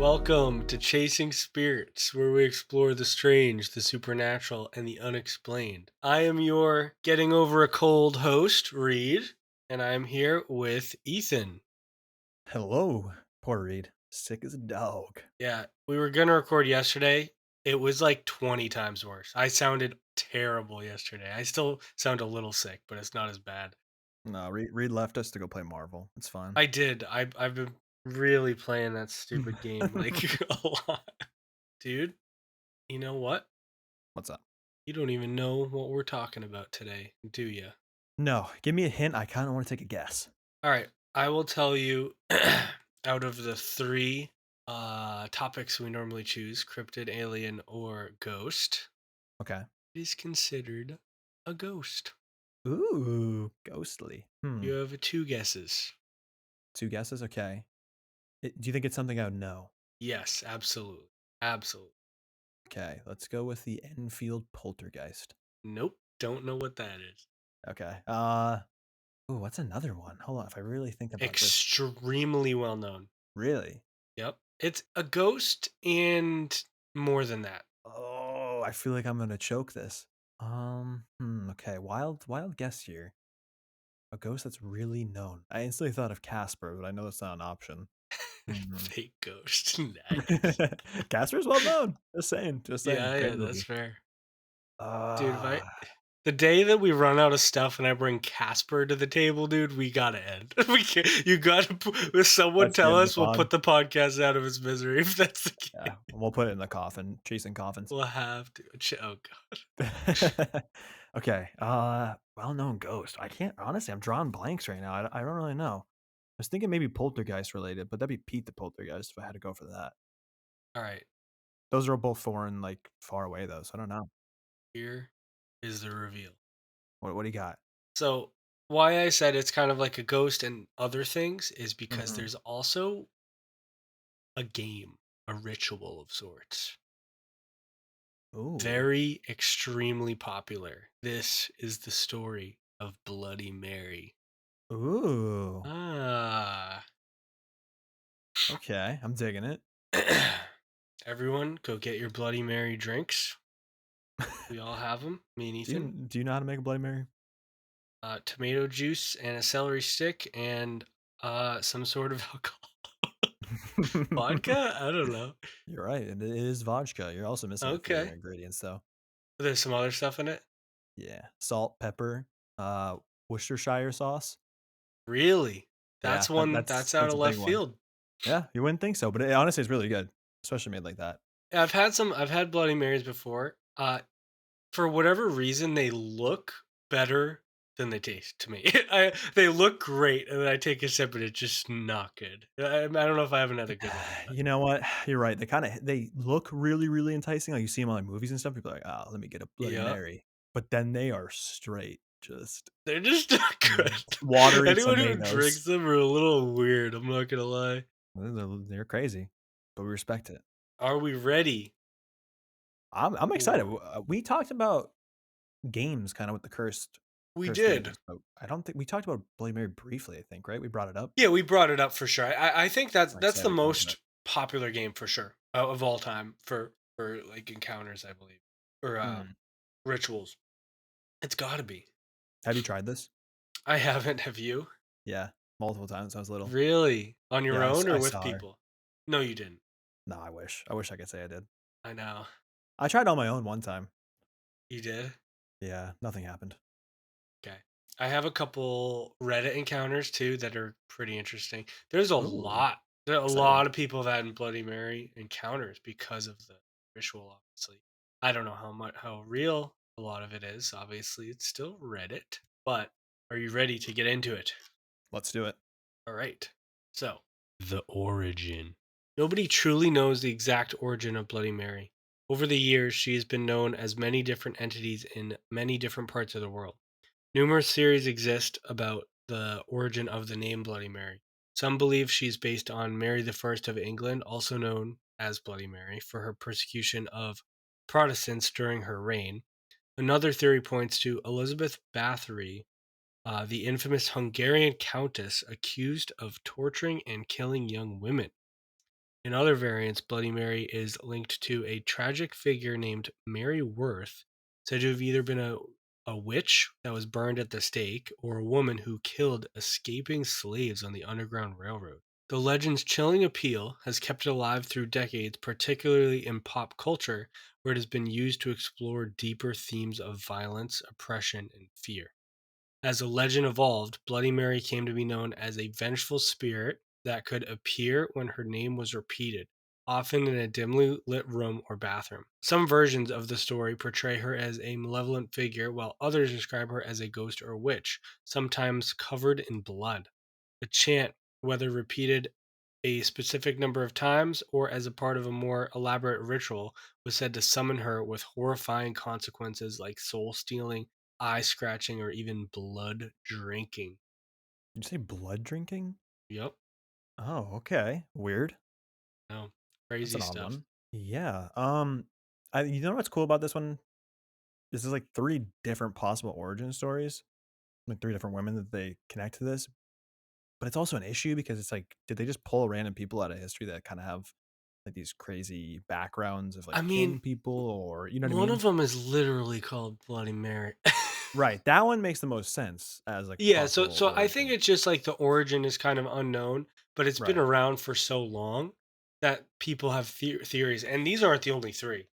Welcome to Chasing Spirits, where we explore the strange, the supernatural, and the unexplained. I am your getting over a cold host, Reed, and I am here with Ethan. Hello, poor Reed. Sick as a dog. Yeah, we were going to record yesterday. It was like 20 times worse. I sounded terrible yesterday. I still sound a little sick, but it's not as bad. No, Reed left us to go play Marvel. It's fine. I did. I've been really playing that stupid game like a lot. Dude, you know what? What's up? You don't even know what we're talking about today, do you? No, give me a hint. I kind of want to take a guess. All right, I will tell you out of the three topics we normally choose, cryptid, alien, or ghost, Okay. it is considered a ghost. Ooh, ghostly. You have two guesses. Two guesses. Okay. Do you think it's something I would know? Yes, absolutely. Absolutely. Okay, let's go with the Enfield poltergeist. Nope, don't know what that is. Okay. Ooh, what's another one? Hold on. If I really think about this, Extremely well known. really. Yep. It's a ghost and more than that. Oh, I feel like I'm gonna choke this. Okay. Wild guess here. A ghost that's really known. I instantly thought of Casper, but I know that's not an option. Mhm. Fake ghost. Nice. Casper's well known. Just saying. Just saying. Yeah, Great yeah, that's movie. fair. Dude, if I Uh, the day that we run out of stuff and I bring Casper to the table, dude, we gotta end. We can't, you gotta if someone that's the tell end of the us, we'll pod. put the podcast out of its misery. If that's the case, Yeah, we'll put it in the coffin. Chasing coffins. we'll have to. Oh god. Okay. Well-known ghost. I can't honestly. I'm drawing blanks right now. I don't really know. I was thinking maybe poltergeist related, but that'd be Pete the poltergeist if I had to go for that. All right, Those are both foreign, like far away though. So I don't know. here is the reveal. What do you got? So why I said it's kind of like a ghost and other things is because Hmm. there's also a game, a ritual of sorts. Ooh. Very extremely popular. This is the story of Bloody Mary. Ooh. Ah. Okay, I'm digging it. Everyone, go get your Bloody Mary drinks. We all have them. Me and Do you Ethan. do you know how to make a Bloody Mary? Tomato juice and a celery stick and some sort of alcohol. Vodka? I don't know. You're right. It is vodka. You're also missing a few other Okay. ingredients though. There's some other stuff in it. Yeah, salt, pepper, Worcestershire sauce. Really? Yeah, That's one that's that's out that's of a big left one. field. Yeah, you wouldn't think so, but it honestly is really good, especially made like that. Yeah, I've had Bloody Marys before. For whatever reason, they look better than they taste to me. They look great, and then I take a sip, and it's just not good. I don't know if I haven't had a good one, but You know what? You're right. They look really, really enticing. Like you see them on like movies and stuff. People are like, "Oh, let me get a Bloody yeah, Mary," but then they are straight, just they're just not good. watery Anyone who tomatoes. drinks them are a little weird. I'm not gonna lie. They're crazy, but we respect it. Are we ready I'm excited. for? We talked about games kind of with the We cursed did. games, but I don't think we talked about Bloody Mary briefly, I think, right? We brought it up. Yeah, we brought it up for sure. I think I'm that's the excited to talk about it. most popular game for sure of all time for like encounters, I believe, or Hmm. rituals. It's got to be. Have you tried this? I haven't. Have you? Yeah, multiple times. I was little. Really? On your Yeah, own or I with saw her. people? No, you didn't. No, I wish. I wish I could say I did. I know. I tried on my own one time. You did? Yeah, nothing happened. Okay. I have a couple Reddit encounters too that are pretty interesting. There's a Ooh, lot. There are a exciting. lot of people that had Bloody Mary encounters because of the ritual, obviously. I don't know how real a lot of it is. Obviously, it's still Reddit. But are you ready to get into it? Let's do it. All right. So, the origin. Nobody truly knows the exact origin of Bloody Mary. Over the years, she has been known as many different entities in many different parts of the world. Numerous theories exist about the origin of the name Bloody Mary. Some believe she is based on Mary the First of England, also known as Bloody Mary, for her persecution of Protestants during her reign. Another theory points to Elizabeth Bathory, the infamous Hungarian countess accused of torturing and killing young women. In other variants, Bloody Mary is linked to a tragic figure named Mary Worth, said to have either been a witch that was burned at the stake or a woman who killed escaping slaves on the Underground Railroad. The legend's chilling appeal has kept it alive through decades, particularly in pop culture, where it has been used to explore deeper themes of violence, oppression, and fear. As the legend evolved, Bloody Mary came to be known as a vengeful spirit that could appear when her name was repeated, often in a dimly lit room or bathroom. Some versions of the story portray her as a malevolent figure, while others describe her as a ghost or witch, sometimes covered in blood. The chant, whether repeated a specific number of times or as a part of a more elaborate ritual, was said to summon her with horrifying consequences like soul stealing, eye scratching, or even blood drinking. Did you say blood drinking? Yep. Oh, okay. Weird. No. That's Crazy an odd stuff. one. Yeah. You know what's cool about this one? This is like three different possible origin stories, like three different women that they connect to this. But it's also an issue because it's like, did they just pull random people out of history that kind of have like these crazy backgrounds of like I mean, killing people, or you know what I one mean? of them is literally called Bloody Mary. Right. That one makes the most sense as like Yeah, so possible so I think origin. it's just like the origin is kind of unknown, but it's been Right. around for so long that people have theories, and these aren't the only three. Oh,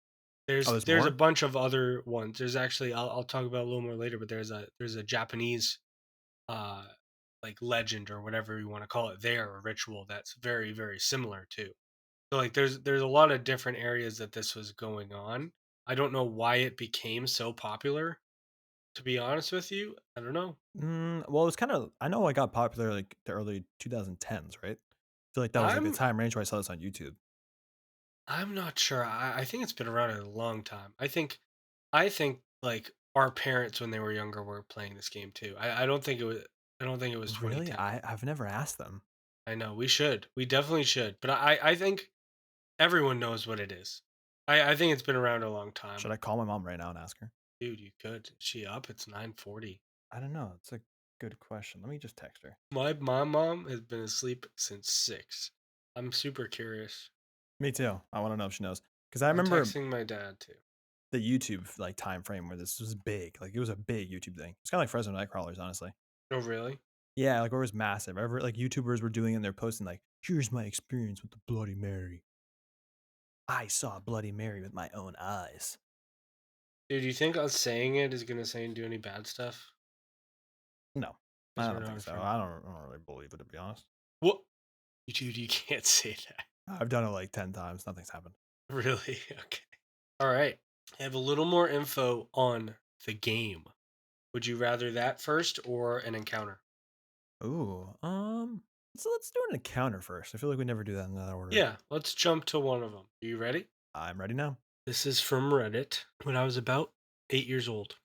There's there's there's a more? bunch of other ones. There's actually I'll talk about a little more later, but there's a Japanese uh like legend or whatever you want to call it there, a ritual that's very very similar too. So like there's a lot of different areas that this was going on. I don't know why it became so popular, to be honest with you. I don't know. Well, it's kind of, I know I got popular like the early 2010s, right? I feel like that was like the I'm time range where I saw this on YouTube. I'm not sure. I think it's been around a long time. I think like our parents when they were younger were playing this game too. I don't think it was Really? 2010. I've never asked them. I know we should. We definitely should. But I think everyone knows what it is. I think it's been around a long Should time. I call my mom right now and ask her? Dude, you could. Is she up? It's 9:40. I don't know. It's a good question. Let me just text her. My mom has been asleep since 6. I'm super curious. Me too. I want to know if she knows because I I'm remember texting my dad too. the YouTube like time frame where this was big. Like it was a big YouTube thing. It's kind of like Fresno Nightcrawlers, honestly. Oh really? Yeah, like where it was massive. Ever like YouTubers were doing it and they're posting like, "Here's my experience with the Bloody Mary. I saw a Bloody Mary with my own eyes." Dude, you think us saying it is gonna say and do any bad stuff? No, Because I we're don't not think in so. front. I don't really believe it to be honest. What? Dude, you can't say that. I've done it like 10 times. Nothing's happened. Really? Okay. All right. I have a little more info on the game. Would you rather that first or an encounter? Ooh, so let's do an encounter first. I feel like we never do that in that order. Yeah, let's jump to one of them. Are you ready? I'm ready now. This is from Reddit. When I was about 8 years old,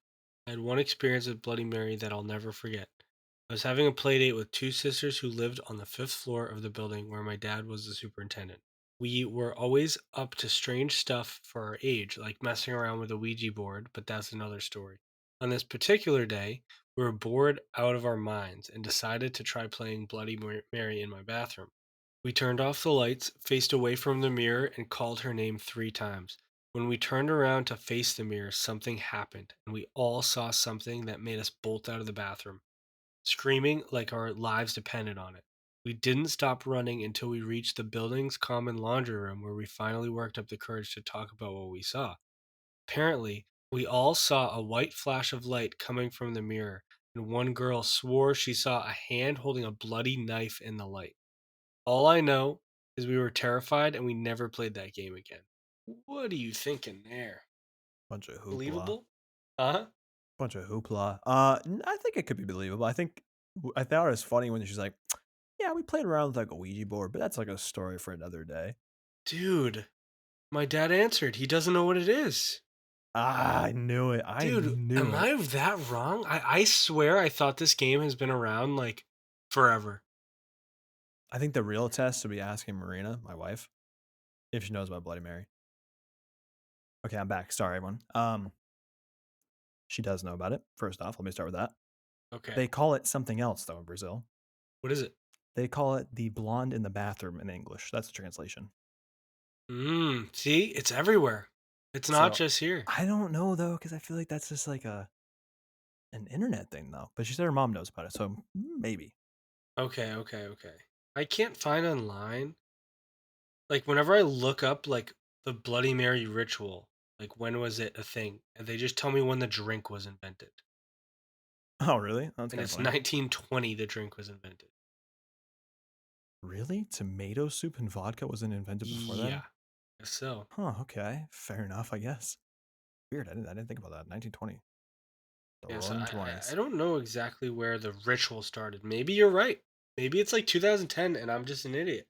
I had one experience with Bloody Mary that I'll never forget. I was having a play date with two sisters who lived on the fifth floor of the building where my dad was the superintendent. We were always up to strange stuff for our age, like messing around with a Ouija board, but that's another story. On this particular day, we were bored out of our minds and decided to try playing Bloody Mary in my bathroom. We turned off the lights, faced away from the mirror, and called her name 3 times. When we turned around to face the mirror, something happened, and we all saw something that made us bolt out of the bathroom, screaming like our lives depended on it. We didn't stop running until we reached the building's common laundry room, where we finally worked up the courage to talk about what we saw. Apparently, we all saw a white flash of light coming from the mirror, and one girl swore she saw a hand holding a bloody knife in the light. All I know is we were terrified and we never played that game again. What are you thinking there? Bunch of hoopla. Believable? Huh? Bunch of hoopla. I think it could be believable. I thought it was funny when she's like, "Yeah, we played around with like a Ouija board, but that's like a story for another day." Dude, my dad answered. He doesn't know what it is. Ah, I knew it. I Dude, knew am it. I that wrong? I swear I thought this game has been around like forever. I think the real test would be asking Marina, my wife, if she knows about Bloody Mary. Okay, I'm back. Sorry, everyone. She does know about it. First off, let me start with that. Okay. They call it something else though in Brazil. What is it? They call it the blonde in the bathroom in English. That's the translation. See, it's everywhere. It's not So just here. I don't know though, because I feel like that's just like an internet thing though. But she said her mom knows about it, so maybe. Okay, okay, okay. I can't find online. Like whenever I look up like the Bloody Mary ritual, like when was it a thing? And they just tell me when the drink was invented. Oh, really? That's And kind of it's funny. 1920 the drink was invented. Really? Tomato soup and vodka wasn't invented before Yeah. then? Guess so. Huh, okay. Fair enough, I guess. Weird. I didn't think about that. 1920. The Yeah, so roaring I 20s. don't know exactly where the ritual started. Maybe you're right. Maybe it's like 2010 and I'm just an idiot.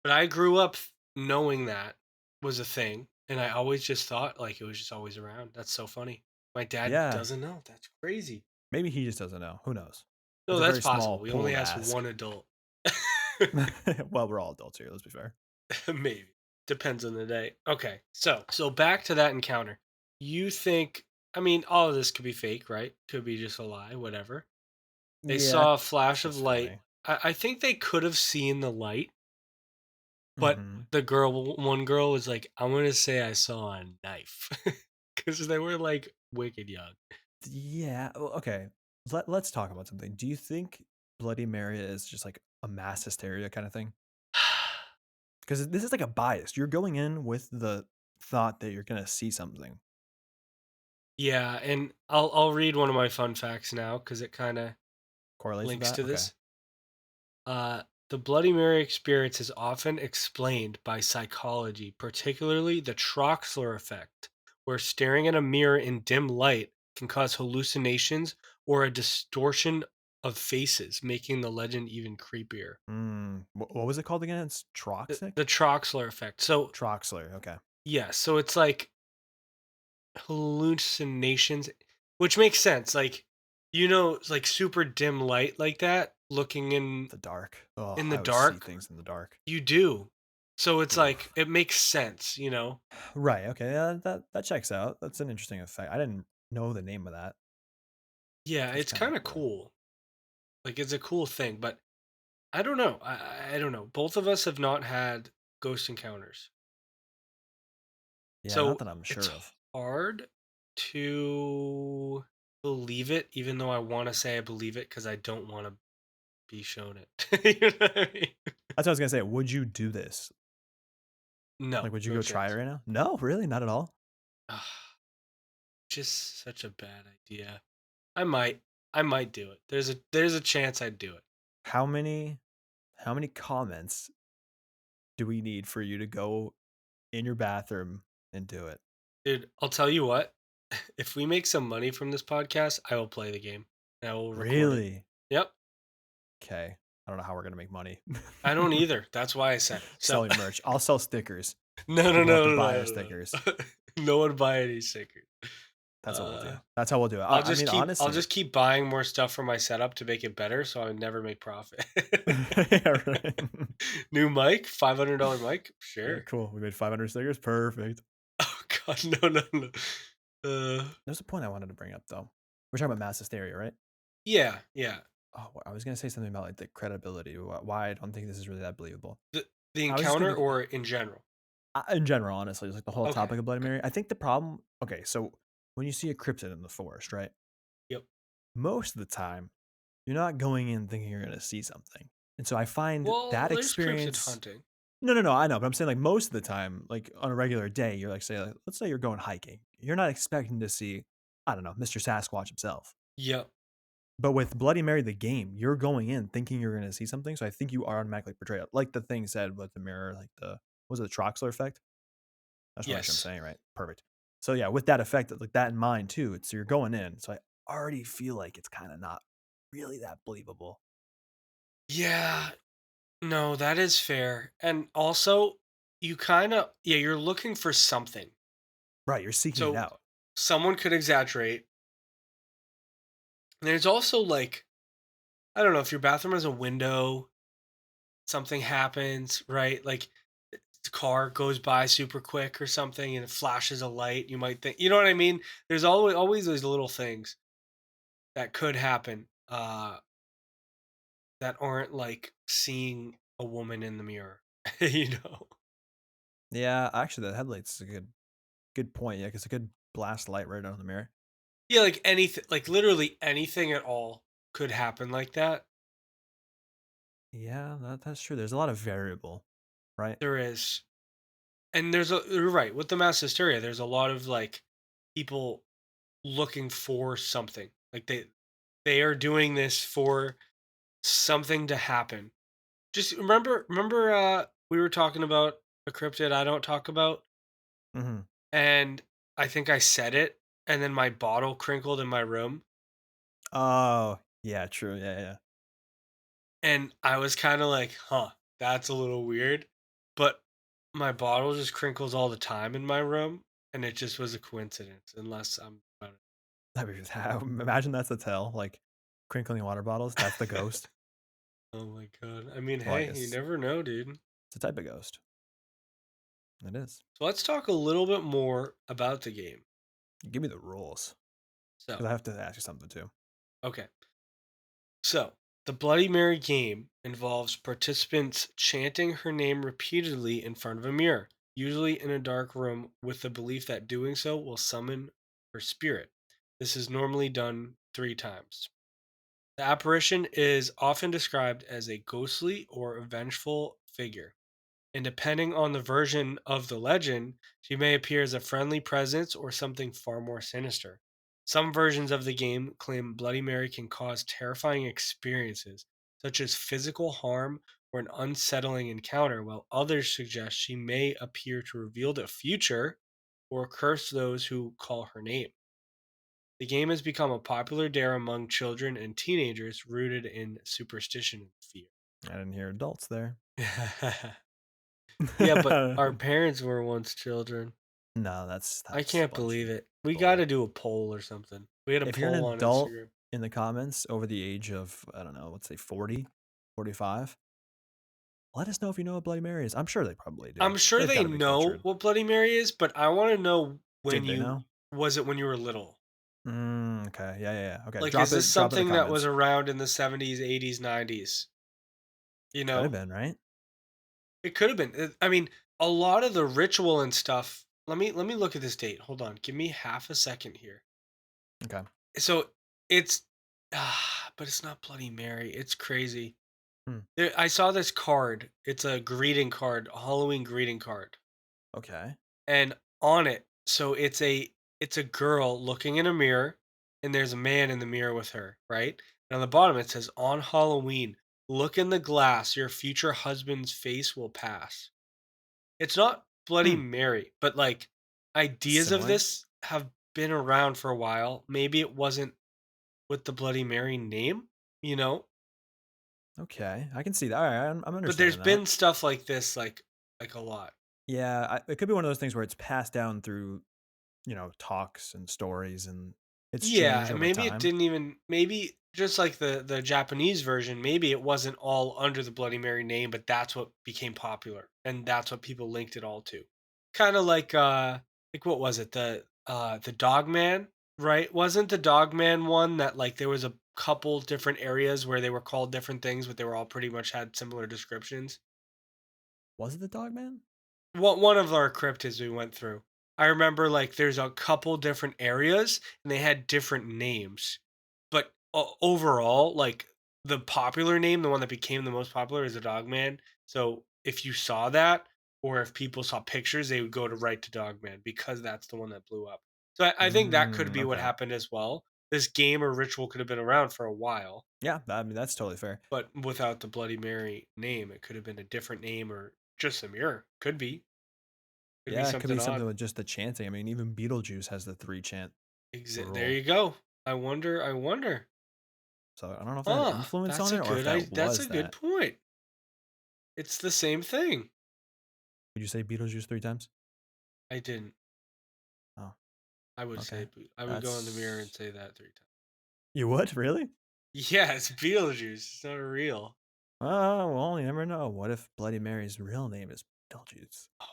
But I grew up knowing that was a thing, and I always just thought like it was just always around. That's so funny. My dad Yeah, doesn't know. That's crazy. maybe he just doesn't know. Who knows? No, It's a that's very possible. small We only pool to asked ask. one adult. Well, we're all adults here, let's be fair. Maybe. Depends on the day. Okay. So back to that encounter. You think I mean all of this could be fake, right? Could be just a lie, whatever. They Yeah, saw a it's flash of just light. funny. I think they could have seen the light, but Hmm. one girl was like, "I'm gonna say I saw a knife," because they were like wicked young. Yeah, well, okay. Let's talk about something. Do you think Bloody Mary is just like a mass hysteria kind of thing? Because this is like a bias. You're going in with the thought that you're going to see something. Yeah, and I'll read one of my fun facts now because it kind of Correlates with links that? to Okay. this. The Bloody Mary experience is often explained by psychology, particularly the Troxler effect, where staring at a mirror in dim light can cause hallucinations or a distortion of faces, making the legend even creepier. What was it called again? It's The Troxic? Troxler effect. So, Troxler. Okay. yeah, so it's like hallucinations, which makes sense. Like, it's like super dim light like that, looking The dark. in Oh, the I would see dark. things in the dark. You do. So it's like Oof. it makes sense. Right. Okay. That checks out. That's an interesting effect. I didn't know the name of that. Yeah, That's it's kind of kind of cool. cool. Like it's a cool thing, but I don't know. I don't know. Both of us have not had ghost encounters. Yeah, not So that I'm it's sure of. hard to believe it, even though I want to say I believe it because I don't want to be shown it. You know what I mean? That's what I was gonna say. Would you do this? No, Like, would you no go try it chance. right now? No, really, not at all. Ah, just such a bad idea. I might, I might do it. There's a chance I'd do it. How many how many comments do we need for you to go in your bathroom and do it? Dude, I'll tell you what. If we make some money from this podcast, I will play the game. And I will record it. Really? Yep. Okay. I don't know how we're gonna make money. I don't either. That's why I said it. So Selling merch. I'll sell stickers. no, no, People have to no, no, buy our no, no, stickers. no. No one buy any stickers. That's what we'll do. Uh, That's how we'll do it. I'll I just mean, keep I'll honestly. just keep buying more stuff for my setup to make it better, so I never make profit. Yeah, right. New mic, $500 mic, Yeah, sure. cool. We made 500 stickers. Perfect. Oh God, no, no, no. There's a point I wanted to bring up though. We're talking about mass hysteria, right? Yeah, yeah. Oh, I was gonna say something about like the credibility. Why I don't think this is really that believable. The I was just encounter gonna or in general. in general, honestly, just like the whole Okay, topic of Bloody okay. Mary. I think the problem. Okay, so when you see a cryptid in the forest, right? Yep. Most of the time, you're not going in thinking you're gonna see something, and so I find Well, that there's cryptid experience. hunting. No, no, no. I know, but I'm saying like most of the time, like on a regular day, you're like, say, like, let's say you're going hiking. You're not expecting to see, I don't know, Mr. Sasquatch himself. Yep. But with Bloody Mary, the game, you're going in thinking you're going to see something. So I think you are automatically portrayed like the thing said with the mirror, like was it the Troxler effect? I just want to make sure I'm Yes. saying it right. Perfect. So yeah, with that effect, like that in mind too, it's so you're going in. So I already feel like it's kind of not really that believable. Yeah. No, that is fair. And also, you kind of you're looking for something. Right. You're seeking it So out. someone could exaggerate. And there's also like I don't know if your bathroom has a window, something happens, right? Like the car goes by super quick or something and it flashes a light, you might think, you know what I mean? There's always those little things that could happen that aren't like seeing a woman in the mirror, you know. Yeah, actually, the headlights is a good point. Yeah, because it could blast light right out of the mirror. Yeah, like anything, like literally anything at all could happen like that. Yeah, that's true. There's a lot of variable, right? There is. And you're right, with the mass hysteria, there's a lot of like people looking for something. Like they are doing this for something to happen. Just remember we were talking about a cryptid I don't talk about, Hmm. and I think I said it, and then my bottle crinkled in my room, Oh, yeah, true. Yeah, yeah. and I was kind of like, "Huh, that's a little weird." But my bottle just crinkles all the time in my room, and it just was a coincidence unless I'm about That'd be imagine that's the tell. Like crinkling water bottles. That's the it. ghost. Oh my god. I mean, Well, I hey, you guess never know, dude. it's a type of ghost. It is. So let's talk a little bit more about the game. Give me the rules because So, I have to ask you something too. okay. So, the Bloody Mary game involves participants chanting her name repeatedly in front of a mirror, usually in a dark room, with the belief that doing so will summon her spirit. This is normally done 3 times. The apparition is often described as a ghostly or vengeful figure, and depending on the version of the legend, she may appear as a friendly presence or something far more sinister. Some versions of the game claim Bloody Mary can cause terrifying experiences, such as physical harm or an unsettling encounter, while others suggest she may appear to reveal the future or curse those who call her name. The game has become a popular dare among children and teenagers rooted in superstition and fear. I didn't hear adults there. Yeah, but our parents were once children. No, that's I that's a can't bunch believe of it. We bull. gotta do a poll or something. We had a If you're an poll on adult Instagram. in the comments over the age of, I don't know, let's say 40, 45, let us know if you know what Bloody Mary is. I'm sure they probably do. I'm sure They've they got to be know cultured. what Bloody Mary is, but I wanna know when Did they you know? was it when you were little? Okay. Yeah, yeah, yeah. Okay. Like, is this Drop it in the something that was comments. around in the 70s, 80s, 90s? You Could have know? been, right? It could have been. I mean, a lot of the ritual and stuff. Let me look at this date. Hold on. Give me half a second here. Okay. So it's but it's not Bloody Mary. It's crazy. Hmm. I saw this card. It's a greeting card, a Halloween greeting card. Okay. And on it, so it's a girl looking in a mirror and there's a man in the mirror with her, right? And on the bottom it says on Halloween, look in the glass, your future husband's face will pass. It's not Bloody Hmm. Mary, but like ideas of Similar. this have been around for a while. Maybe it wasn't with the Bloody Mary name, you know? Okay. I can see that. All right. I'm But there's understanding that. been stuff like this like a lot. Yeah. It could be one of those things where it's passed down through, talks and stories and it's Yeah, changed and over maybe it time. didn't even maybe just like the Japanese version, maybe it wasn't all under the Bloody Mary name, but that's what became popular and that's what people linked it all to. Kind of like what was it? The Dogman, right? Wasn't the Dogman one that like there was a couple different areas where they were called different things, but they were all pretty much had similar descriptions? Was it the Dog Man? One of our cryptids we went through. I remember like there's a couple different areas and they had different names. But overall, like the popular name, the one that became the most popular is the Dogman. So if you saw that or if people saw pictures, they would go to right to Dogman because that's the one that blew up. So I think that could be what Okay. happened as well. This game or ritual could have been around for a while, Yeah. I mean, that's totally fair. but without the Bloody Mary name, it could have been a different name or just a mirror. Could be. Could be Yeah. It could be something something odd. with just the chanting. I mean, even Beetlejuice has the three chant There rule. you go. I wonder. So I don't know if that had Huh, influence on it or if that that's a was good that. point. It's the same thing. Would you say Beetlejuice three times? I didn't. Oh, I would okay. say I would go in the mirror and That's say that 3 times. you would really? Yeah, it's Beetlejuice. It's not real. Oh well, you never know. What if Bloody Mary's real name is Beetlejuice? Oh,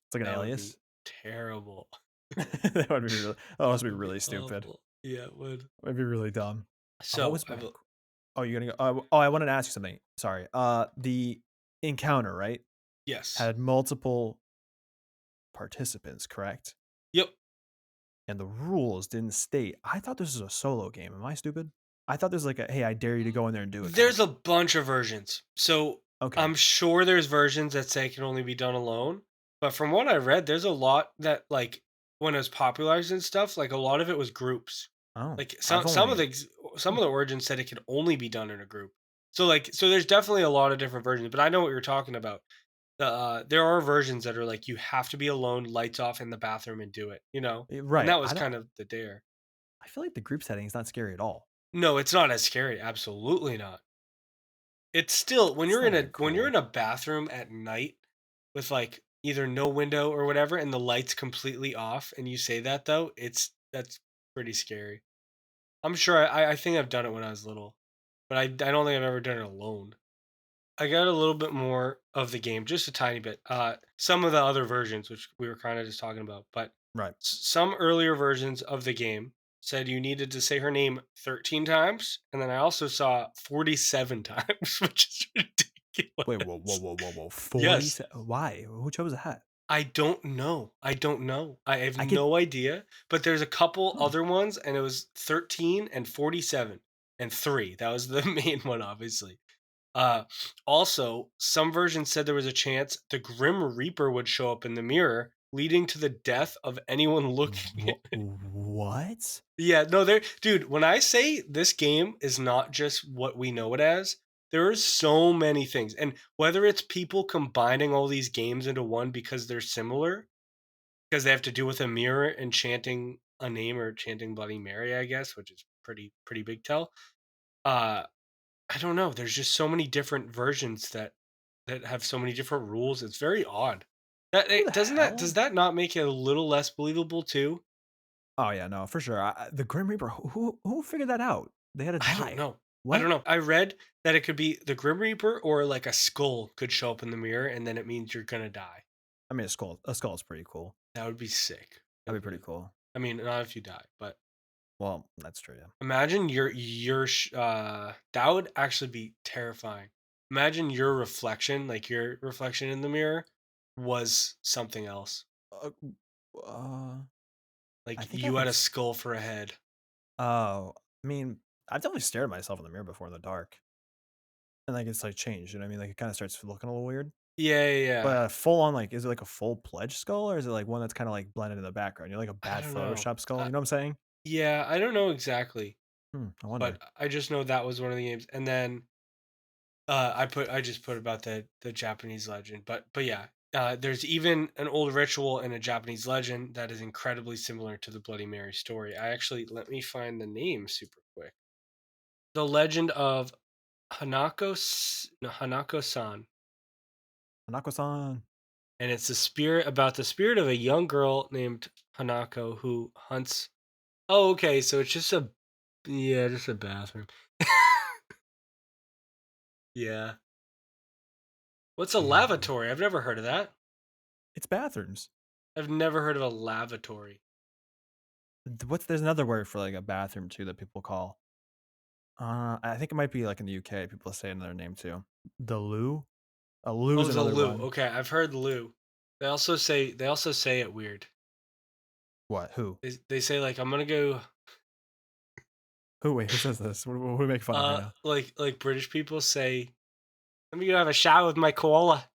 It's like an that would be alias. terrible. That would be really. Oh, that must That be would be really stupid. awful. Yeah, it would. That'd be really dumb. What So, was my? Oh, you're gonna go. Oh, I wanted to ask you something. Sorry. The encounter right yes. had multiple. participants, correct? Yep. And the rules didn't state. I thought this was a solo game. Am I stupid? I thought this was like a hey, I dare you to go in there and do it kind of There's a thing. bunch of versions. So Okay. I'm sure there's versions that say it can only be done alone. But from what I read, there's a lot that like when it was popularized and stuff, like a lot of it was groups. Oh, Like I've only some hmm, of the origins said it could only be done in a group. So there's definitely a lot of different versions, but I know what you're talking about. There are versions that are like you have to be alone, lights off in the bathroom and do it, you know? And right. that was I don't. kind of the dare. I feel like the group setting is not scary at all. No, it's not as scary. Absolutely not. It's still That's not even when you're cool. in a bathroom at night with, like, either no window or whatever, and the light's completely off, and you say that though, that's pretty scary. I'm sure I think I've done it when I was little, but I don't think I've ever done it alone. I got a little bit more of the game, just a tiny bit. Some of the other versions, which we were kind of just talking about, but Right. some earlier versions of the game said you needed to say her name 13 times, and then I also saw 47 times, which is Wait. Whoa. Whoa. ridiculous. Whoa. Whoa. Whoa. Yes, Why? Who chose that? I don't know. I don't know. I have I could. no idea. But there's a couple Huh. other ones, and it was 13 and 47 and three. That was the main one, obviously. Uh, Also, some versions said there was a chance the Grim Reaper would show up in the mirror, leading to the death of anyone looking at it. What? Yeah, no, there, dude. When I say this game is not just what we know it as, there are so many things, and whether it's people combining all these games into one because they're similar, because they have to do with a mirror and chanting a name or chanting Bloody Mary, I guess, which is pretty big tell. Uh, I don't know. There's just so many different versions that have so many different rules. It's very odd. Who the Does hell? that not make it a little less believable too? Oh yeah, no, for sure. The Grim Reaper. Who figured that out? They had to I don't die. know. I don't What? know. I read that it could be the Grim Reaper or like a skull could show up in the mirror and then it means you're gonna die. I mean, a skull. A skull is pretty cool. That would be sick. It That'd be pretty would. cool. I mean, not if you die, but Well, that's true. Yeah. imagine that would actually be terrifying. Imagine your reflection, like your reflection in the mirror was something else. Uh, uh, I Like think I you would. had a skull for a head. Oh, I mean, I've definitely stared at myself in the mirror before in the dark, and like it's like changed. You know what I mean? Like it kind of starts looking a little weird. Yeah, yeah, yeah. But full on, like, is it like a full pledge skull or is it like one that's kind of like blended in the background? You're like a I bad don't know. Photoshop skull. Uh, You know what I'm saying? yeah, I don't know exactly, I wonder. but I just know that was one of the games. And then I just put about the Japanese legend, but yeah, there's even an old ritual in a Japanese legend that is incredibly similar to the Bloody Mary story. I actually let me find the name super quick. The legend of Hanako-san, Hanako-san. and it's the spirit of a young girl named Hanako who hunts. Oh, okay, so it's just a yeah, just a bathroom. Yeah. What's a Dude, lavatory? I've never heard of that. it's bathrooms. I've never heard of a lavatory. What's there's another word for like a bathroom too that people call. I think it might be like in the UK. People say another name too. The loo. A loo Oh, is the another loo. one. Okay, I've heard loo. They also say it weird. What? Who? They say like I'm gonna go Who? Wait, who says this? What are we making fun of right now? like British people say, "Let me go have a shower with my koala."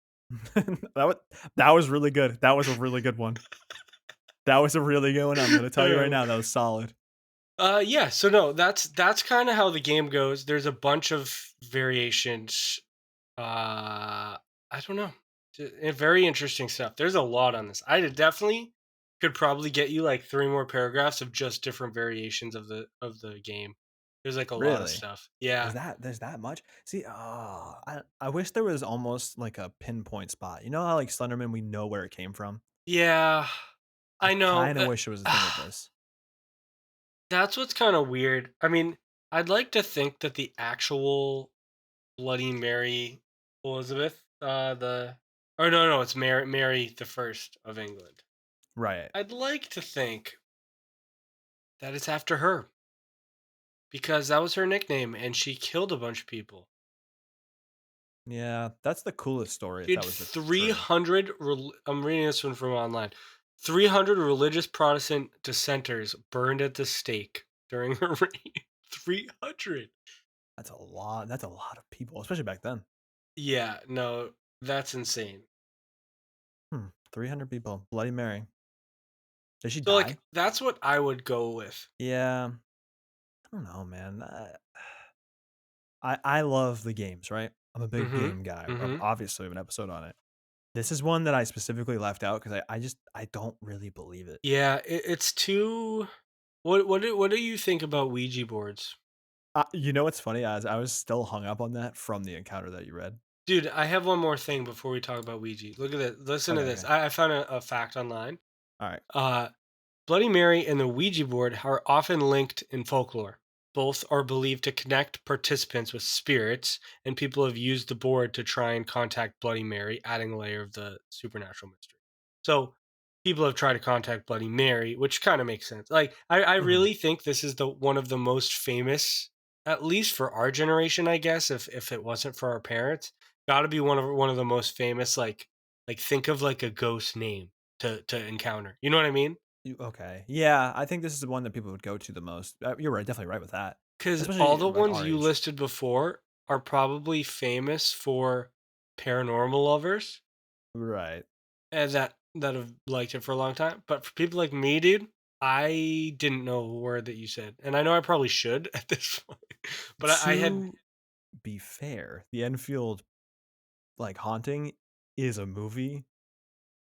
that was that was really good. That was a really good one. That was a really good one. I'm gonna tell you right Oh. now. That was solid. Yeah, so no, that's kind of how the game goes. There's a bunch of variations. I don't know. Very interesting stuff. There's a lot on this. Definitely could probably get you like three more paragraphs of just different variations of the game. There's like a lot of Really? stuff. Yeah. There's that much? See, I wish there was almost like a pinpoint spot. You know how like Slenderman, we know where it came from. Yeah. I I know. kind of wish it was a thing with this. That's what's kind of weird. I mean, I'd like to think that the actual Bloody Mary Elizabeth, the or no, it's Mary the First of England. Right. I'd like to think that it's after her because that was her nickname and she killed a bunch of people. Yeah, that's the coolest story She if had that was true. 300 I'm reading this one from online. 300 religious Protestant dissenters burned at the stake during her reign. 300. That's a lot of people, especially back then. Yeah, no, that's insane. 300 people. Bloody Mary. Did she So, like, die? that's what I would go with. Yeah. I don't know, man. I love the games, right? I'm a big Mhm. game guy. Mhm. Obviously, we have an episode on it. This is one that I specifically left out because I don't really believe it. Yeah, it's too what do you think about Ouija boards? You know what's funny? As I was still hung up on that from the encounter that you read. Dude, I have one more thing before we talk about Ouija. Look at this. Listen to Okay, this. okay. I found a fact online. All right. Uh Bloody Mary and the Ouija board are often linked in folklore. Both are believed to connect participants with spirits, and people have used the board to try and contact Bloody Mary, adding a layer of the supernatural mystery. So, people have tried to contact Bloody Mary, which kind of makes sense. Like, I Mhm. really think this is the one of the most famous, at least for our generation, I guess. If it wasn't for our parents, got to be one of the most famous. Like think of like a ghost name to encounter. You know what I mean? Okay. Yeah, I think this is the one that people would go to the most. You're right, definitely right with that. Because all Especially the like ones our you age. listed before are probably famous for paranormal lovers Right. and that have liked it for a long time. But for people like me, dude, I didn't know a word that you said, and I know I probably should at this point. But I had To be fair, the Enfield like haunting is a movie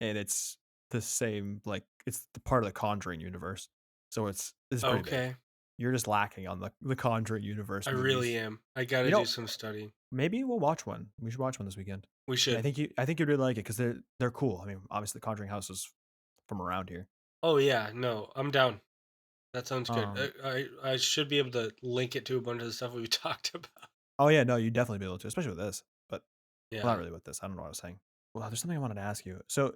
and it's the same like it's the part of the Conjuring universe. So it's pretty big. okay. You're just lacking on the Conjuring universe I really movies. am. I got You to do know, some studying. maybe we'll watch one. We should watch one this weekend. We And should. I think you'd really like it because they're cool. I mean, obviously the Conjuring house is from around here. Oh yeah, no, I'm down. That sounds good. Um I should be able to link it to a bunch of the stuff we talked about. oh yeah, no, you'd definitely be able to, especially with this. But well, not Yeah, really with this. I don't know what I was saying. Well, there's something I wanted to ask you. So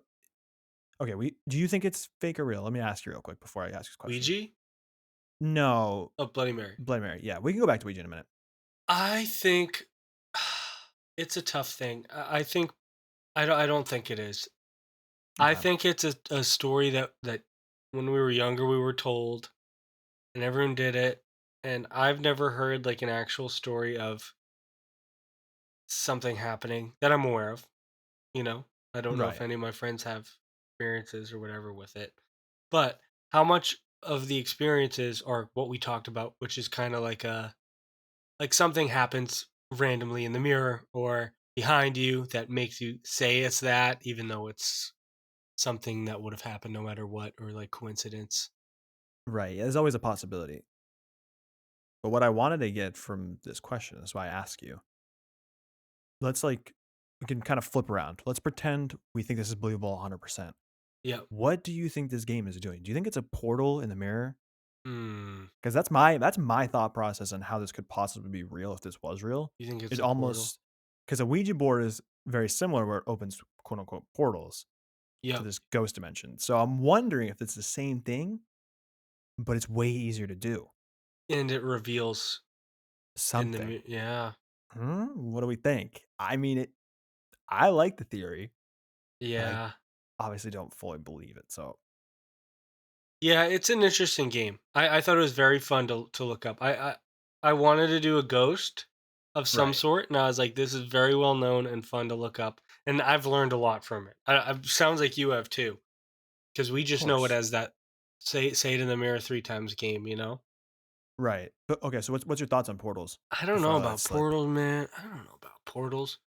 okay, we do you think it's fake or real? Let me ask you real quick before I ask this question. Ouija. No, Oh, Bloody Mary. Bloody Mary. Yeah, we can go back to Ouija in a minute. I think it's a tough thing. I think I don't think it is. I Okay. think it's a story that when we were younger we were told and everyone did it. And I've never heard like an actual story of something happening that I'm aware of, you know. I don't know if Right. any of my friends have experiences or whatever with it. But how much of the experiences are what we talked about, which is kind of like something happens randomly in the mirror or behind you that makes you say it's that, even though it's something that would have happened no matter what, or like coincidence. Right. Yeah, there's always a possibility. But what I wanted to get from this question is why I ask you. Let's like we can kind of flip around. Let's pretend we think this is believable 100%. Yeah. What do you think this game is doing? Do you think it's a portal in the mirror? Hmm. Because that's my thought process on how this could possibly be real if this was real. You think it's It a portal? almost because a Ouija board is very similar where it opens quote unquote portals to Yep. this ghost dimension. So I'm wondering if it's the same thing, but it's way easier to do. And it reveals in the Something. yeah. What do we think? I mean, I like the theory, but I Yeah. obviously don't fully believe it. So Yeah, it's an interesting game. I thought it was very fun to look up. I wanted to do a ghost of some right, sort, and I was like, this is very well known and fun to look up, and I've learned a lot from it. Sounds like you have too, because we of just know it course, as that say it in the mirror 3 times game. You know, right. But okay, so what's your thoughts on portals? I don't Before know I let it about slip. portals, man. I don't know about portals.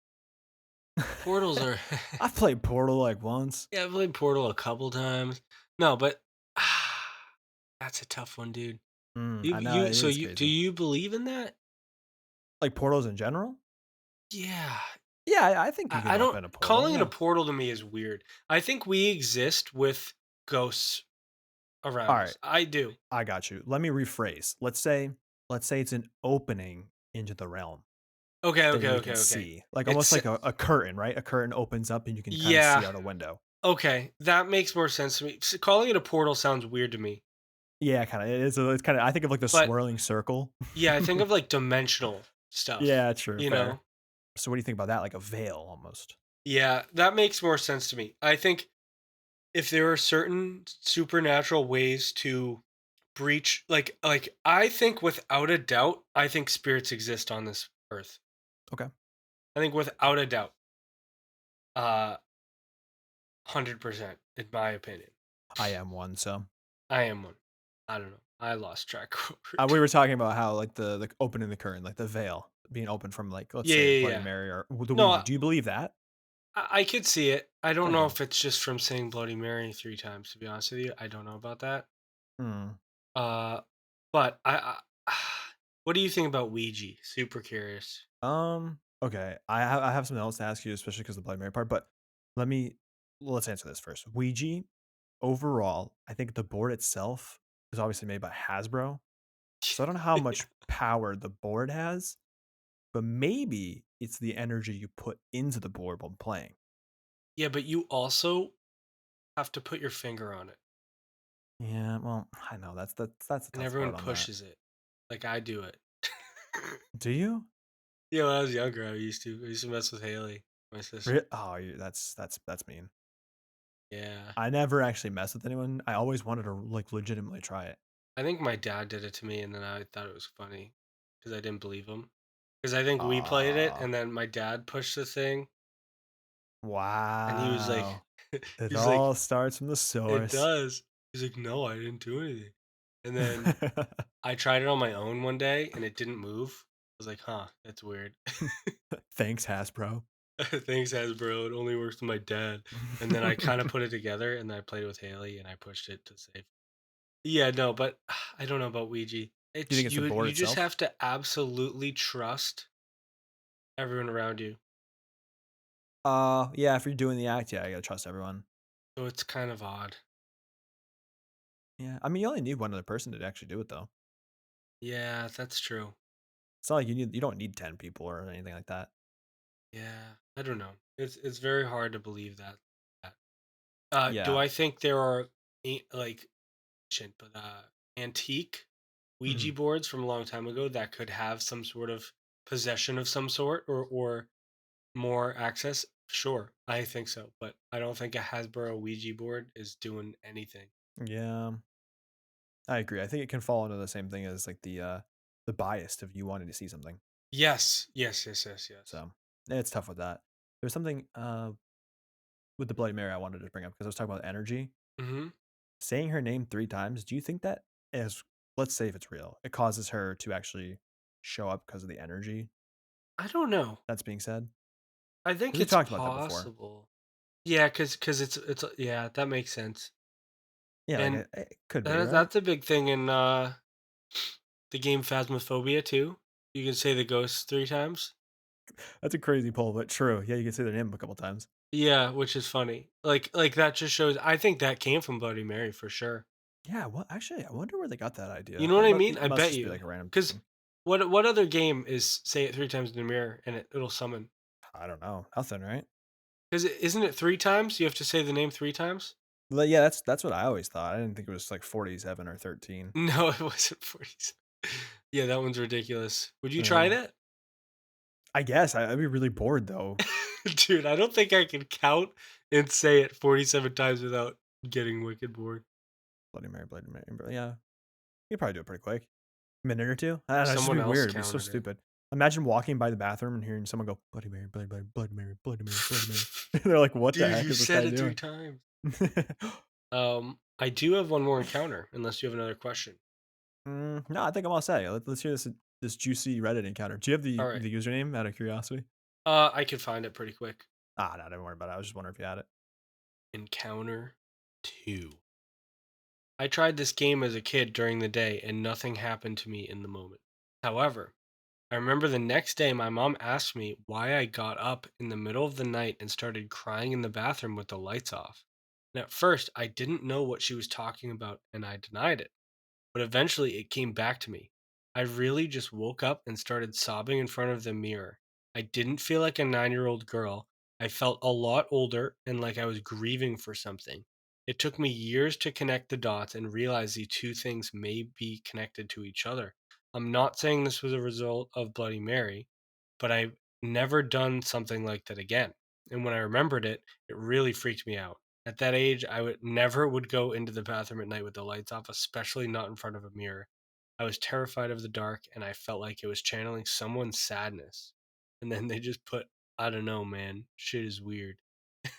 Portals are I've played Portal like once. yeah, I've played Portal a couple times. No, but that's a tough one, dude. I know it is You do crazy. you believe in that? Like portals in general. Yeah. Yeah, I think you can I don't open a portal. calling it a Yeah. portal to me is weird. I think we exist with ghosts All around right, us. I do. I got you. Let me rephrase. Let's say it's an opening into the realm Okay, that okay, we okay, can okay. see, like almost It's like a curtain, right? A curtain opens up and you can kind of see yeah. out a window. Okay, that makes more sense to me. Calling it a portal sounds weird to me. Yeah, kind of. It is. It's kind of. I think of like the But swirling circle. yeah, I think of like dimensional stuff, Yeah, true. you Fair. know? So what do you think about that? Like a veil almost. Yeah, that makes more sense to me. I think if there are certain supernatural ways to breach, like I think without a doubt, I think spirits exist on this earth. Okay. I think without a doubt, 100% in my opinion. I am one, so I am one. I don't know. I lost track of what we were we doing. were talking about how like the opening the curtain, like the veil being open from like let's Yeah, say yeah, Bloody yeah. Mary or the No, Ouija. Do you believe that? I could see it. I don't know Same. if it's just from saying Bloody Mary 3 times. To be honest with you, I don't know about that. Hmm. Uh, but what do you think about Ouija? Super curious. Okay. I have something else to ask you, especially because of the Bloody Mary part. But let me let's answer this first. Ouija overall, I think the board itself is obviously made by Hasbro, so I don't know how much power the board has, but maybe it's the energy you put into the board when playing. Yeah, but you also have to put your finger on it, Yeah, well, I know that's a and tough everyone part on that. pushes it, like I do it. Do you? Yeah, when I was younger, I used to. I used to mess with Haley, my sister. Oh, that's mean. Yeah, I never actually messed with anyone. I always wanted to like legitimately try it. I think my dad did it to me, and then I thought it was funny because I didn't believe him. Because I think we played it, Ah, and then my dad pushed the thing, and he was like, wow. It he's like, all starts from the it source. does. He's like, no, I didn't do anything. And then I tried it on my own one day, and it didn't move. I was like, huh, that's weird. Thanks, Hasbro. Thanks, Hasbro. It only works with my dad. And then I kind of put it together, and then I played with Haley, and I pushed it to save. Yeah, no, but I don't know about Ouija. Do you It's think it's the you. board You just itself? have to absolutely trust everyone around you. Yeah, if you're doing the act, yeah, I gotta trust everyone. So it's kind of odd. Yeah, I mean, you only need one other person to actually do it, though. Yeah, that's true. It's not like you don't need 10 people or anything like that. Yeah, I don't know. It's very hard to believe that. Do Yeah. I think there are like ancient but antique Ouija Mhm. boards from a long time ago that could have some sort of possession of some sort or more access? Sure, I think so, but I don't think a Hasbro Ouija board is doing anything. Yeah, I agree. I think it can fall into the same thing as like the bias of you wanting to see something. Yes, yes, yes, yes, yes. So it's tough with that. There's something with the Bloody Mary I wanted to bring up because I was talking about energy. Hmm. Saying her name 3 times, do you think that is, let's say if it's real, it causes her to actually show up because of the energy I don't know. that's being said? I think Because we've it's talked about that before. possible. Yeah, because it's yeah, that makes sense. Yeah, like And it could be, right? that's a big thing in the game Phasmophobia too. You can say the ghost 3 times. That's a crazy poll, but true. Yeah, you can say their name a couple times. Yeah, which is funny. Like that just shows. I think that came from Bloody Mary for sure. Yeah, well, actually, I wonder where they got that You idea. know what That I mean? I must bet just be you. like a random Because thing. what other game is say it 3 times in the mirror and it'll summon? I don't know. Nothing, right? Because isn't it 3 times? You have to say the name 3 times. But yeah, that's what I always thought. I didn't think it was like 47 or 13. No, it wasn't 40s. Yeah, that one's ridiculous. Would you try Yeah. that? I guess I'd be really bored though. Dude, I don't think I can count and say it 47 times without getting wicked bored. Bloody Mary, Bloody Mary. But yeah, you probably do it pretty quick. Minute or two. I don't know. It's just Someone be else weird. It'd be so counted it. stupid. Imagine walking by the bathroom and hearing someone go Bloody Mary, Bloody Mary, Bloody Mary, Bloody Mary, Bloody Mary. They're like, what the Dude, heck you is this said guy it three doing? times. I do have one more encounter, unless you have another question. No, I think I'm all set. Let's hear this juicy Reddit encounter. Do you have All right. the username out of curiosity? I could find it pretty quick. No, don't worry about it. I was just wondering if you had it. Encounter 2. I tried this game as a kid during the day and nothing happened to me in the moment. However, I remember the next day my mom asked me why I got up in the middle of the night and started crying in the bathroom with the lights off. And at first, I didn't know what she was talking about and I denied it. But eventually it came back to me. I really just woke up and started sobbing in front of the mirror. I didn't feel like a 9-year-old girl. I felt a lot older and like I was grieving for something. It took me years to connect the dots and realize the two things may be connected to each other. I'm not saying this was a result of Bloody Mary, but never done something like that again. And when I remembered it, it really freaked me out. At that age, I would never would go into the bathroom at night with the lights off, especially not in front of a mirror. I was terrified of the dark and I felt like it was channeling someone's sadness. And then they just put, I don't know, man. Shit is weird.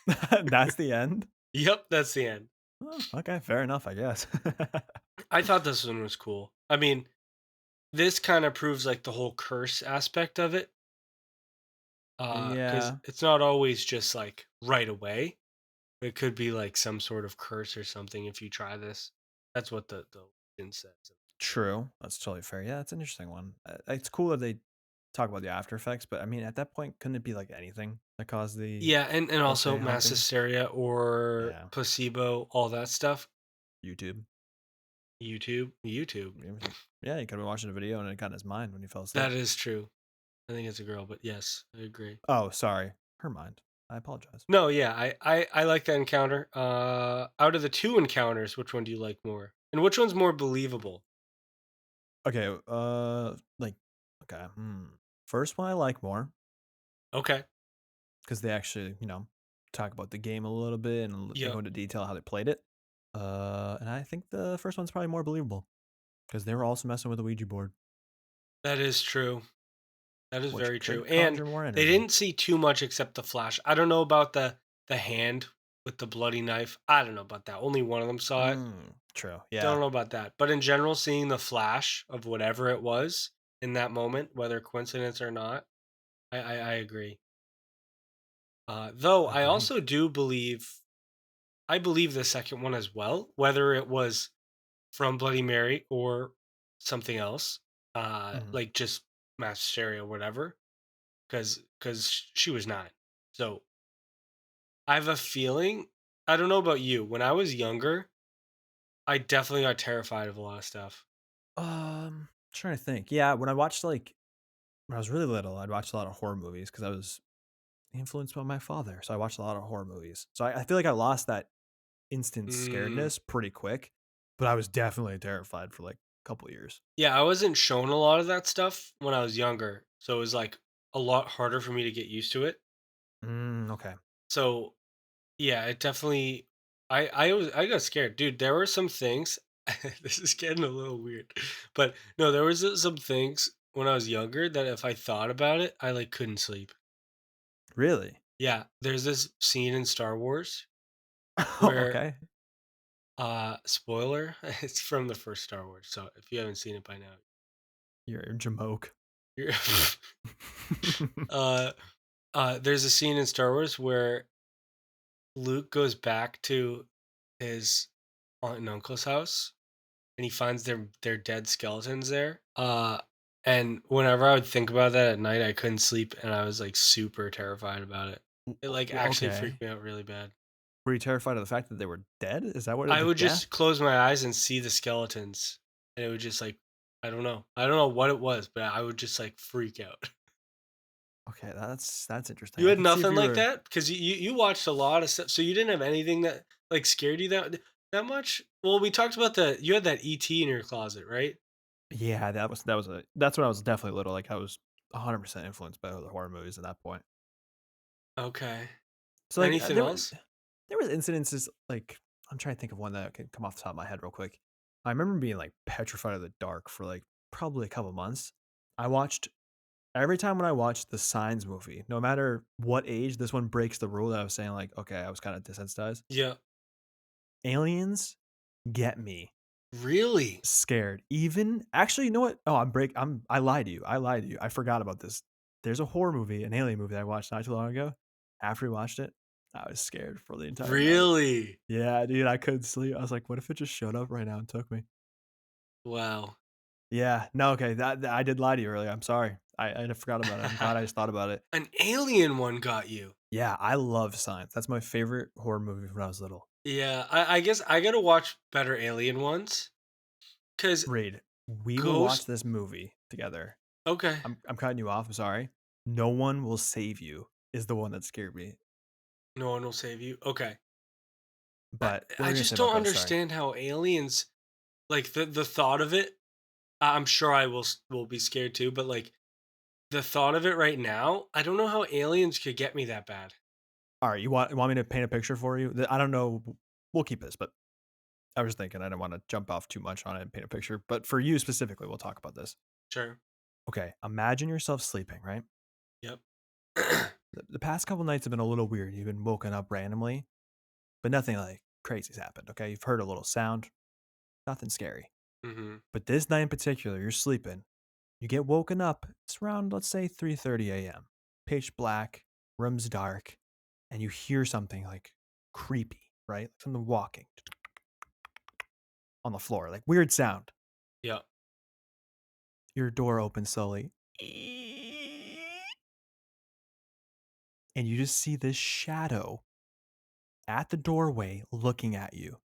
That's the end? Yep, that's the end. Oh, okay, fair enough, I guess. I thought this one was cool. I mean, this kind of proves like the whole curse aspect of it. Because Yeah, it's not always just like right away. It could be like some sort of curse or something if you try this. That's what the legend says. true. That's totally fair. Yeah, it's an interesting one. It's cool that they talk about the after effects, but I mean, at that point, couldn't it be like anything that caused the, Yeah, and let's also say, mass haunting? hysteria or Yeah, placebo, all that stuff. YouTube. YouTube. Yeah, he could have been watching a video and it got in his mind when he fell asleep. That is true. I think it's a girl, but yes, I agree. Oh, sorry. Her mind. I apologize. No, yeah, I like that encounter. Out of the two encounters, which one do you like more? And which one's more believable? Okay, like, okay, first one I like more Okay. because they actually, talk about the game a little bit and they go Yep. into detail how they played it. And I think the first one's probably more believable because they were also messing with the Ouija board, That is true. That is which very true. could And conjure more they energy. didn't see too much except the flash. I don't know about the hand with the bloody knife. I don't know about that. Only one of them saw it. True. Don't Yeah, know about that. But in general, seeing the flash of whatever it was in that moment, whether coincidence or not, I agree. Though I agreed. also do believe I believe the second one as well, whether it was from Bloody Mary or something else, Mhm. like just mass hysteria or whatever, because she was 9. So I have a feeling. I don't know about you. When I was younger, I definitely got terrified of a lot of stuff. Trying to think. Yeah, when I watched like when I was really little, I'd watch a lot of horror movies because I was influenced by my father. So I watched a lot of horror movies. So I feel like I lost that instant Mm, scaredness pretty quick, but I was definitely terrified for like a couple years. yeah, I wasn't shown a lot of that stuff when I was younger, so it was like a lot harder for me to get used to it. Okay. So yeah, it definitely. I got scared, dude. There were some things. This is getting a little weird, but no, there was some things when I was younger that if I thought about it, I like couldn't sleep. Really? Yeah, there's this scene in Star Wars where Okay. spoiler, it's from the first Star Wars. So if you haven't seen it by now, You're Jamoke. you're uh there's a scene in Star Wars where Luke goes back to his aunt and uncle's house and he finds their dead skeletons there. And whenever I would think about that at night, I couldn't sleep and I was like super terrified about it. It like actually Okay. freaked me out really bad. Were you terrified of the fact that they were dead? Is that what I the would death? just close my eyes and see the skeletons, and it would just like I don't know what it was, but I would just like freak out. Okay, that's interesting. You I had could see if nothing you like were. that because you watched a lot of stuff, so you didn't have anything that like scared you that much. Well, we talked about the you had that ET in your closet, right? Yeah, that's when I was definitely little. Like I was 100% influenced by other horror movies at that point. Okay. So like Anything else? there was incidences like I'm trying to think of one that can come off the top of my head real quick. I remember being like petrified of the dark for like probably a couple months. I watched every time when I watched the Signs movie, no matter what age, this one breaks the rule that I was saying like, okay, I was kind of desensitized. Yeah. Aliens get me Really? scared. Even actually, you know what? Oh, I lied to you. I lied to you. I forgot about this. There's a horror movie, an alien movie that I watched not too long ago. After we watched it, I was scared for the entire night. Really? Yeah, dude, I couldn't sleep. I was like, "What if it just showed up right now and took me?" Wow. Yeah, no, okay, that I did lie to you earlier. I'm sorry. I forgot about it. I'm glad I just thought about it. An alien one got you. Yeah, I love Science. That's my favorite horror movie when I was little. Yeah, I guess I gotta watch better alien ones because Reed, we will watch Ghost. this movie together. Okay, I'm cutting you off. I'm sorry. No One Will Save You is the one that scared me. no one will save you. Okay, I But what were I you gonna say just about don't Ghost? Sorry. understand how aliens like the thought of it. I'm sure I will be scared too, but like the thought of it right now, I don't know how aliens could get me that bad. All right, you want me to paint a picture for you? I don't know. We'll keep this, but I was thinking I didn't want to jump off too much on it and paint a picture. But for you specifically, we'll talk about this. Sure. Okay, imagine yourself sleeping, right? Yep. The past couple nights have been a little weird. You've been woken up randomly, but nothing like crazy's happened. Okay, you've heard a little sound, nothing scary. Mhm. But this night in particular, you're sleeping. You get woken up. It's around, let's say, 3:30 a.m. Pitch black, room's dark, and you hear something like creepy, right? Like something walking on the floor, like weird sound. Yep. Your door opens slowly, and you just see this shadow at the doorway looking at you.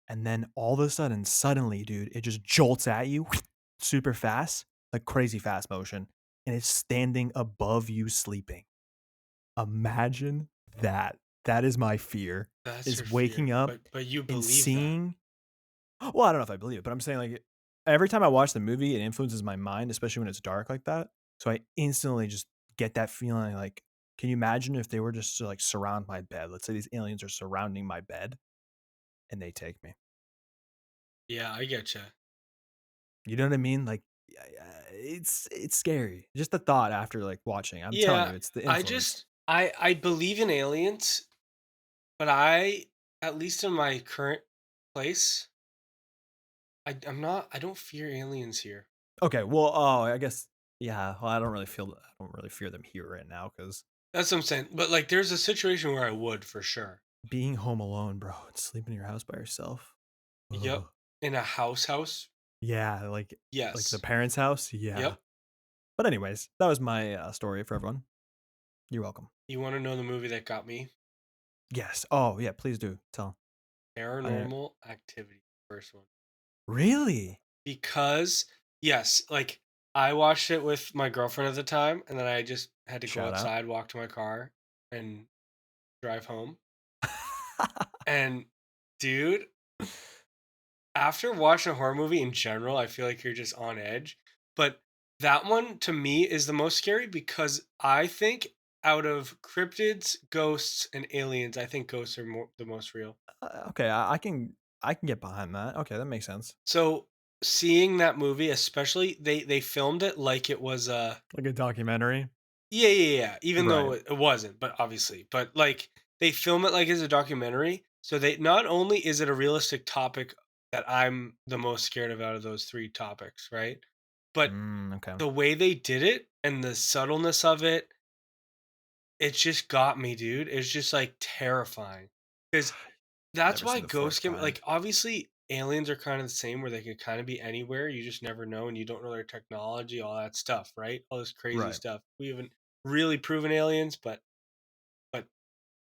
And then all of a sudden, suddenly, dude, it just jolts at you super fast, like crazy fast motion, and it's standing above you sleeping. Imagine that. That is my fear, That's is your fear, waking up but you and believe that. seeing. Well, I don't know if I believe it, but I'm saying, like, every time I watch the movie, it influences my mind, especially when it's dark like that. So I instantly just get that feeling like, can you imagine if they were just to, like, surround my bed? Let's say these aliens are surrounding my bed and they take me. Yeah, I get you. You know what I mean? Like, it's scary. Just the thought after, like, watching. I'm telling Yeah, you, it's the influence. I believe in aliens, but I, at least in my current place, I don't fear aliens here. Okay, well, oh, I guess, yeah. Well, I don't really fear them here right now because That's what I'm saying. But like, there's a situation where I would for sure. being home alone, bro, and sleeping in your house by yourself. Yep. Ugh. In a house. Yeah, like the Yes. parents' house. Yeah. Yep. But anyways, that was my story for everyone. You're welcome. You want to know the movie that got me? Yes. Oh yeah, please do tell. I Paranormal Activity, first one. really Because yes, like I watched it with my girlfriend at the time, and then I just had to go shout out. outside, walk to my car, and drive home. And dude, after watching a horror movie in general, I feel like you're just on edge. But that one to me is the most scary because I think out of cryptids, ghosts, and aliens, I think ghosts are the most real. Okay, I can get behind that. Okay, that makes sense. So seeing that movie, especially they filmed it like it was a Like a documentary. yeah. Even though Right. it wasn't, but obviously, but like they film it like it's a documentary. So they not only is it a realistic topic that I'm the most scared of out of those three topics, right? But Okay. the way they did it and the subtleness of it, it just got me, dude. It's just like terrifying because that's Never why seen the fourth ghosts get kind. like obviously aliens are kind of the same where they could kind of be anywhere. You just never know and you don't know their technology, all that stuff, right? All this crazy Right. stuff. We haven't really proven aliens, but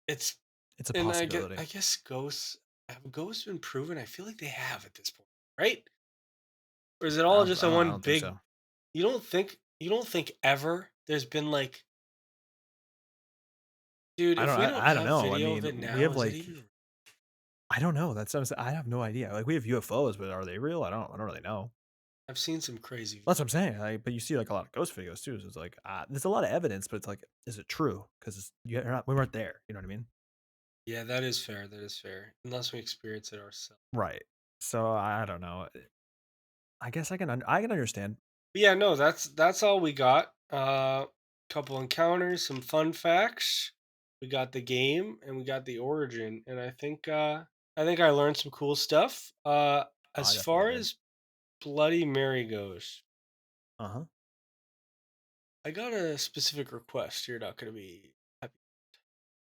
it's It's a and possibility. I guess ghosts have ghosts been proven? I feel like they have at this point, right? Or is it all just a I one don't think big so. you don't think ever there's been like dude, if we don't I don't have know. I video of mean, it we now, have is it like even I don't know. That's what I'm saying. I have no idea. Like we have UFOs, but are they real? I don't really know. I've seen some crazy That's what I'm saying. Like, but you see like a lot of ghost videos too. So it's like there's a lot of evidence, but it's like, is it true? Because we weren't there. You know what I mean? yeah, that is fair. That is fair. Unless we experience it ourselves. Right. So I don't know. I guess I can understand. But yeah, no, that's all we got. Couple encounters, some fun facts. We got the game and we got the origin, and I think I learned some cool stuff. I As definitely far did. as Bloody Mary goes, Uh huh. I got a specific request. You're not going to be happy,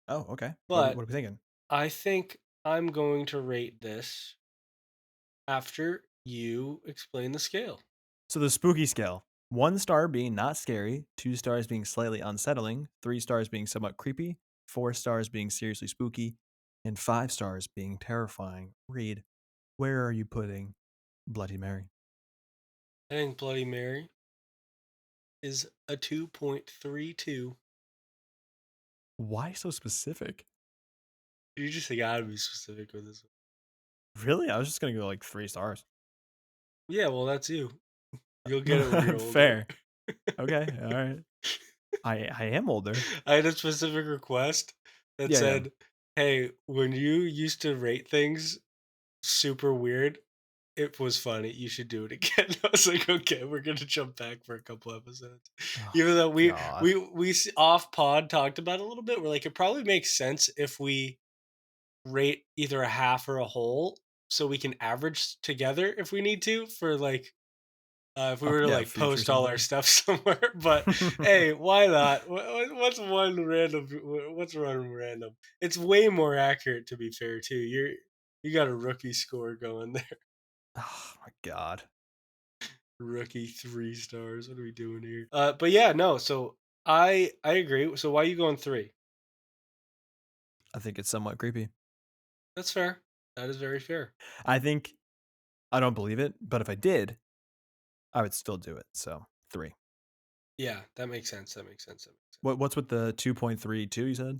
Oh, okay. but What are we thinking? I think I'm going to rate this after you explain the scale. So the spooky scale. 1 star being not scary, 2 stars being slightly unsettling, 3 stars being somewhat creepy, 4 stars being seriously spooky, and 5 stars being terrifying. Reed, where are you putting Bloody Mary? I think Bloody Mary is a 2.32. Why so specific? You just gotta be specific with this one. Really? I was just gonna go like 3 stars. Yeah, well, that's you. You'll get it when you're older. Fair. Okay, all right. I am older. I had a specific request that Yeah, yeah. said, "Hey, when you used to rate things super weird, it was funny. You should do it again." I was like, "Okay, we're gonna jump back for a couple episodes." Oh Even though my god. off pod talked about it a little bit, we're like, it probably makes sense if we rate either a half or a whole, so we can average together if we need to for like if we were to Yeah, like future post all our something. stuff somewhere. But hey, why not? What's one random? What's one random? It's way more accurate, to be fair, too. You got a rookie score going there. Oh my god. Rookie 3 stars. What are we doing here? But yeah, no. So I agree. So why are you going three? I think it's somewhat creepy. That's fair. That is very fair. I think I don't believe it, but if I did, I would still do it. So 3. Yeah, that makes sense. That makes sense. That makes sense. What's with the 2.32 you said?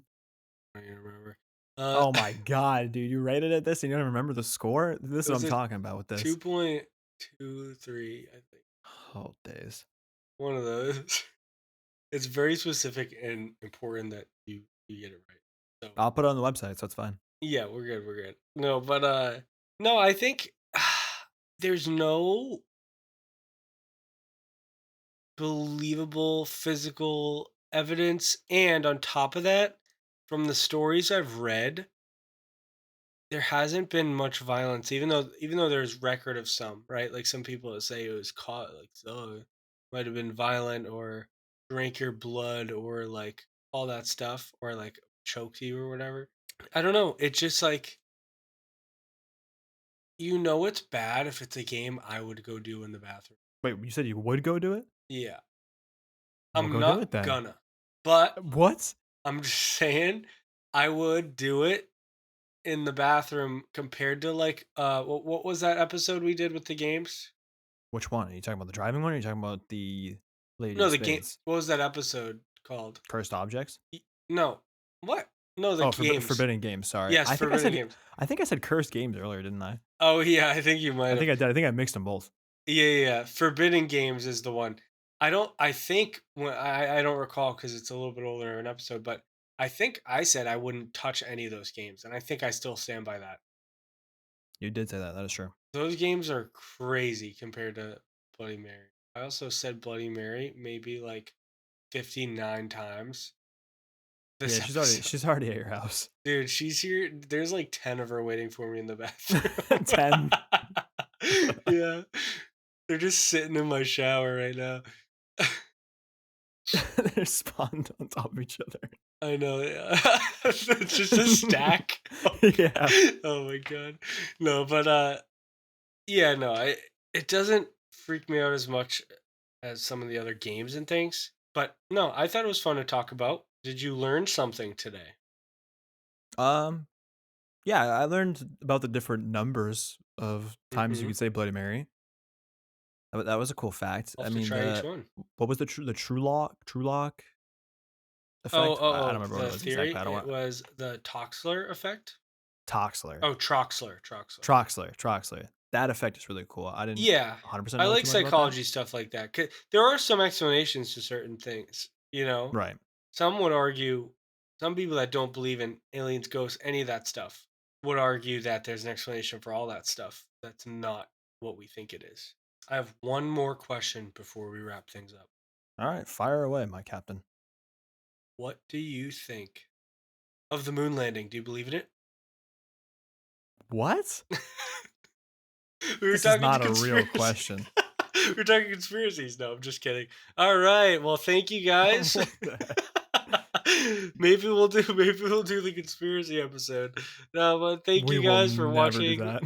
I don't even remember. Uh, Oh my god, dude, you rated it this and you don't even remember the score? This is it what was I'm a talking about with this. 2.23. I think Oh, days. one of those. It's very specific and important that you get it right. So I'll put it on the website, so it's fine. yeah, we're good. We're good. No, but no, I think there's no believable physical evidence, and on top of that, from the stories I've read, there hasn't been much violence, even though there's record of some, right? Like some people that say it was caught, like, oh, it might have been violent or drank your blood or like all that stuff or like choked you or whatever. I don't know. It's just like it's bad if it's a game I would go do in the bathroom. Wait, you said you would go do it? Yeah, Well, I'm go do not it then. gonna, but What? I'm just saying I would do it in the bathroom compared to like what was that episode we did with the games? Which one? Are you talking about the driving one or are you talking about the Lady No, of the game. Spades? What was that episode called? Cursed objects? No. What? No, the Oh, games. forbidden games, sorry. Yes, Forbidden Games. I think I said cursed games earlier, didn't I? Oh yeah, I think you might I have. think I did. I think I mixed them both. Yeah, yeah, yeah. Forbidden Games is the one. I don't. I think when I don't recall because it's a little bit older of an episode, but I think I said I wouldn't touch any of those games, and I think I still stand by that. You did say that. That is true. Those games are crazy compared to Bloody Mary. I also said Bloody Mary maybe like 59 times Yeah, this episode. she's already at your house. Dude, she's here. There's like 10 of her waiting for me in the bathroom. 10. Yeah. They're just sitting in my shower right now. They're spawned on top of each other. I know, yeah. It's just a stack. Yeah. Oh my god. No, but yeah, no, it doesn't freak me out as much as some of the other games and things. But no, I thought it was fun to talk about. Did you learn something today? Um, yeah, I learned about the different numbers of times you Mm-hmm. could say Bloody Mary. That was a cool fact. I'll I have to mean, try each one. what was the true lock Oh, effect? I don't oh, oh, remember what it the was theory. exactly. I don't It want was the Toxler effect. Toxler. Oh, Troxler, Troxler. Troxler. That effect is really cool. I didn't Yeah, 100% I know like too much about that. psychology stuff like that. 'Cause there are some explanations to certain things. Right. Some would argue, some people that don't believe in aliens, ghosts, any of that stuff, would argue that there's an explanation for all that stuff. That's not what we think it is. I have one more question before we wrap things up. All right, fire away, my captain. What do you think of the moon landing? Do you believe in it? What? We were This is talking to not a real conspiracy. question. We're talking conspiracies. No, I'm just kidding. All right. Well, thank you guys. What the heck? Maybe we'll do the conspiracy episode. No, but thank We you will guys for never do watching, that.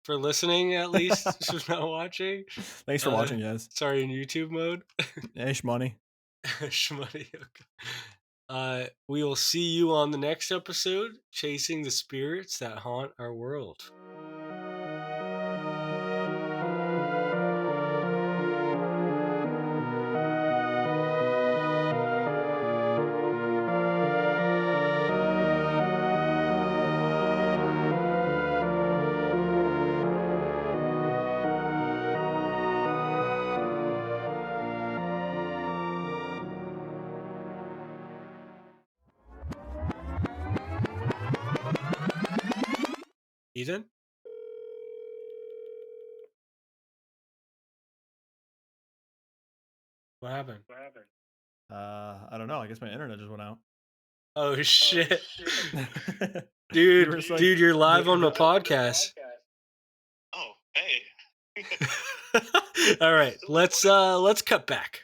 for listening at least. If you're not watching. Thanks for Uh watching, guys. sorry in YouTube mode. Ish money. Shmoney. Okay. We will see you on the next episode, chasing the spirits that haunt our world. Ethan? What happened? I don't know. I guess my internet just went out. Oh, shit. You Dude, were saying dude, you're live on the the podcast. Oh, hey. All right, let's cut back.